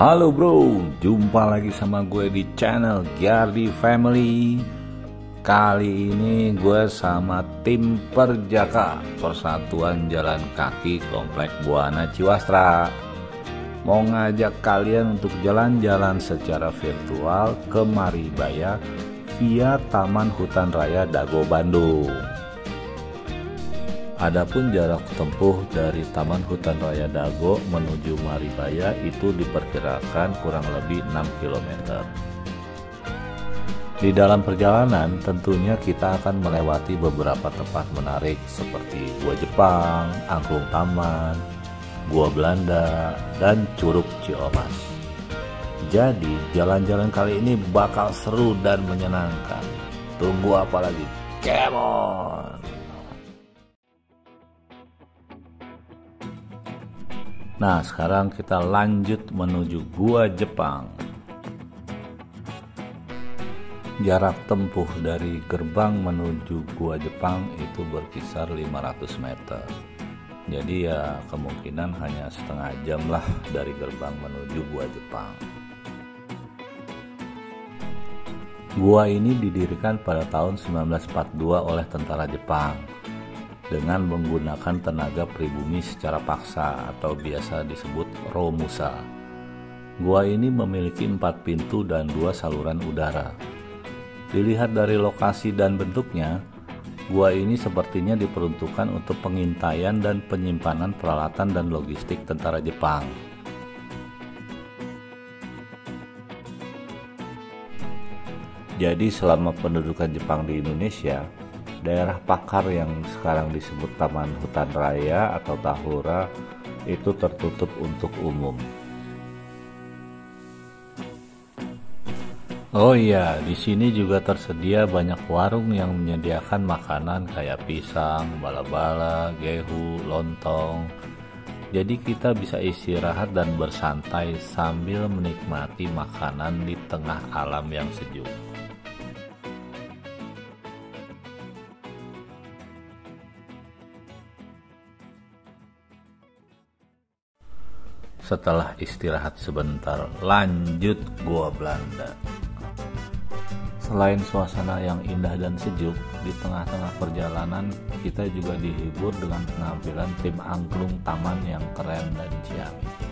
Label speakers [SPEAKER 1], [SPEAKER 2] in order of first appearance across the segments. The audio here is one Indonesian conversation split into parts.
[SPEAKER 1] Halo bro, jumpa lagi sama gue di channel Giardi Family. Kali ini gue sama tim Perjaka, Persatuan Jalan Kaki Komplek Buana Ciwastra, mau ngajak kalian untuk jalan-jalan secara virtual ke Maribaya via Taman Hutan Raya Dago Bandung. Adapun jarak tempuh dari Taman Hutan Raya Dago menuju Maribaya itu diperkirakan kurang lebih 6 km. Di dalam perjalanan tentunya kita akan melewati beberapa tempat menarik seperti Gua Jepang, Angklung Taman, Gua Belanda, dan Curug Ciomas. Jadi jalan-jalan kali ini bakal seru dan menyenangkan. Tunggu apa lagi? Come on! Nah, sekarang kita lanjut menuju Gua Jepang. Jarak tempuh dari gerbang menuju Gua Jepang itu berkisar 500 meter. Jadi ya kemungkinan hanya setengah jam lah dari gerbang menuju Gua Jepang. Gua ini didirikan pada tahun 1942 oleh tentara Jepang dengan menggunakan tenaga pribumi secara paksa atau biasa disebut Romusa. Gua ini memiliki 4 pintu dan 2 saluran udara. Dilihat dari lokasi dan bentuknya, gua ini sepertinya diperuntukkan untuk pengintaian dan penyimpanan peralatan dan logistik tentara Jepang. Jadi selama pendudukan Jepang di Indonesia, daerah Pakar yang sekarang disebut Taman Hutan Raya atau Tahura itu tertutup untuk umum. Oh iya, di sini juga tersedia banyak warung yang menyediakan makanan kayak pisang, bala-bala, gehu, lontong. Jadi kita bisa istirahat dan bersantai sambil menikmati makanan di tengah alam yang sejuk. Setelah istirahat sebentar, lanjut Gua Belanda. Selain suasana yang indah dan sejuk, di tengah-tengah perjalanan kita juga dihibur dengan penampilan tim angklung taman yang keren dan ciamik.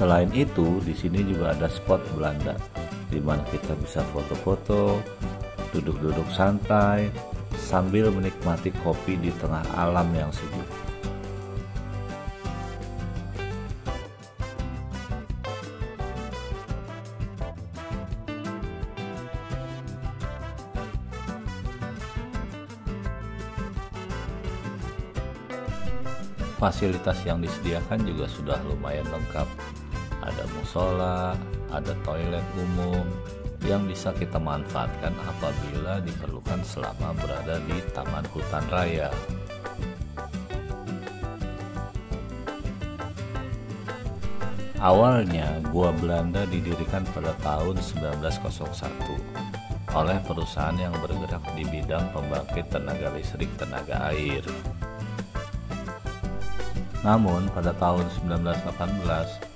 [SPEAKER 1] Selain itu, di sini juga ada spot Belanda, di mana kita bisa foto-foto, duduk-duduk santai, sambil menikmati kopi di tengah alam yang sejuk. Fasilitas yang disediakan juga sudah lumayan lengkap. Ada musola, ada toilet umum yang bisa kita manfaatkan apabila diperlukan selama berada di Taman Hutan Raya. Awalnya Gua Belanda didirikan pada tahun 1901 oleh perusahaan yang bergerak di bidang pembangkit tenaga listrik tenaga air. Namun pada tahun 1918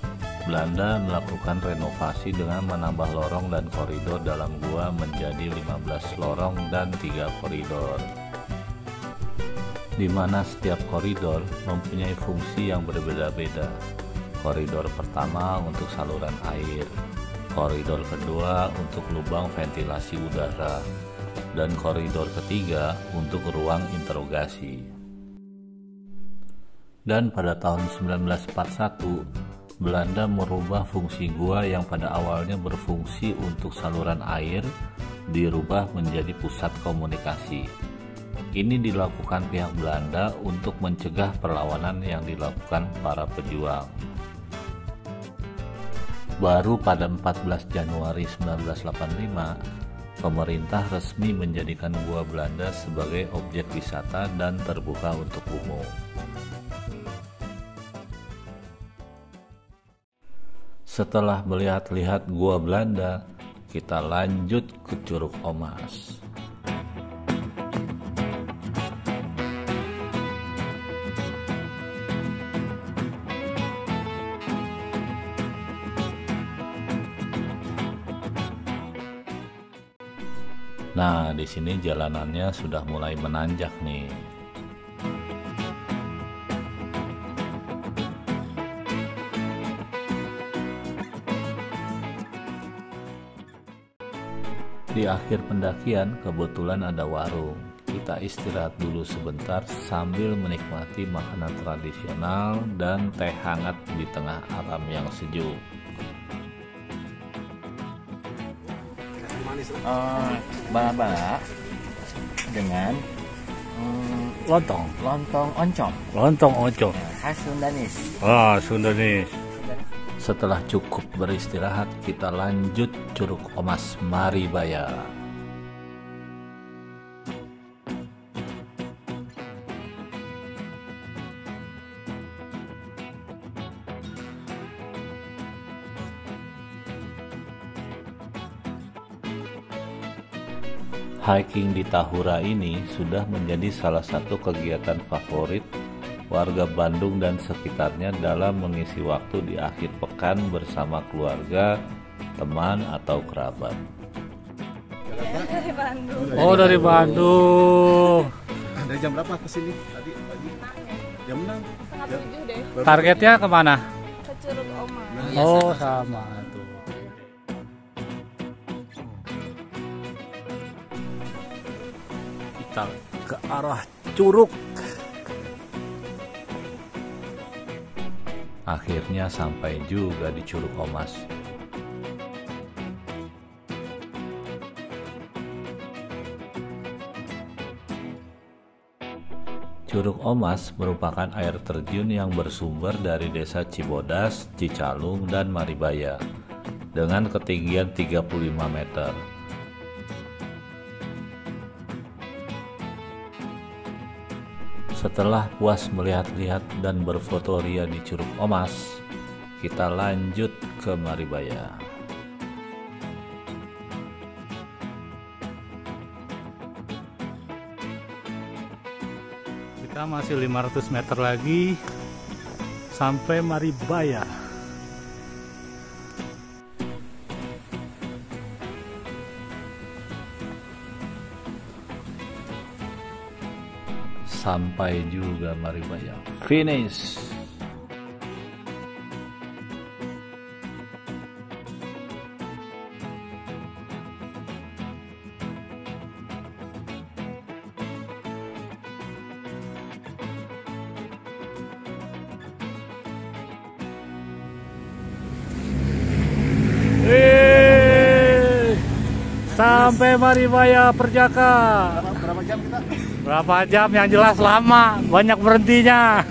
[SPEAKER 1] Belanda melakukan renovasi dengan menambah lorong dan koridor dalam gua menjadi 15 lorong dan 3 koridor, di mana setiap koridor mempunyai fungsi yang berbeda-beda. Koridor pertama untuk saluran air, koridor kedua untuk lubang ventilasi udara, dan koridor ketiga untuk ruang interogasi. Dan pada tahun 1941 Belanda merubah fungsi gua yang pada awalnya berfungsi untuk saluran air dirubah menjadi pusat komunikasi. Ini dilakukan pihak Belanda untuk mencegah perlawanan yang dilakukan para pejuang. Baru pada 14 Januari 1985, pemerintah resmi menjadikan Gua Belanda sebagai objek wisata dan terbuka untuk umum. Setelah melihat-lihat gua Belanda, kita lanjut ke Curug Omas. Nah, di sini jalanannya sudah mulai menanjak nih. Di akhir pendakian kebetulan ada warung. Kita istirahat dulu sebentar sambil menikmati makanan tradisional dan teh hangat di tengah alam yang sejuk.
[SPEAKER 2] Bala-bala dengan
[SPEAKER 1] Lontong
[SPEAKER 2] oncom
[SPEAKER 1] khas
[SPEAKER 2] Sundanis.
[SPEAKER 1] Sundanis. Setelah cukup beristirahat, kita lanjut Curug Omas Maribaya. Hiking di Tahura ini sudah menjadi salah satu kegiatan favorit warga Bandung dan sekitarnya dalam mengisi waktu di akhir pekan bersama keluarga, teman, atau kerabat.
[SPEAKER 3] Dari Bandung.
[SPEAKER 1] Oh, dari Bandung.
[SPEAKER 4] Dari jam berapa ke sini tadi pagi? Jam 6.
[SPEAKER 3] Setengah 7 deh.
[SPEAKER 1] Targetnya kemana?
[SPEAKER 3] Ke Curug Omas.
[SPEAKER 1] Oh, sama tuh. Kita ke arah Curug. Akhirnya sampai juga di Curug Omas. Curug Omas merupakan air terjun yang bersumber dari desa Cibodas, Cicalung, dan Maribaya dengan ketinggian 35 meter. Setelah puas melihat-lihat dan berfotoria di Curug Omas, kita lanjut ke Maribaya. Kita masih 500 meter lagi sampai Maribaya. Sampai juga Maribaya. Finish. Sampai Maribaya Perjaka.
[SPEAKER 4] Berapa jam kita?
[SPEAKER 1] Berapa jam? Yang jelas lama, banyak berhentinya.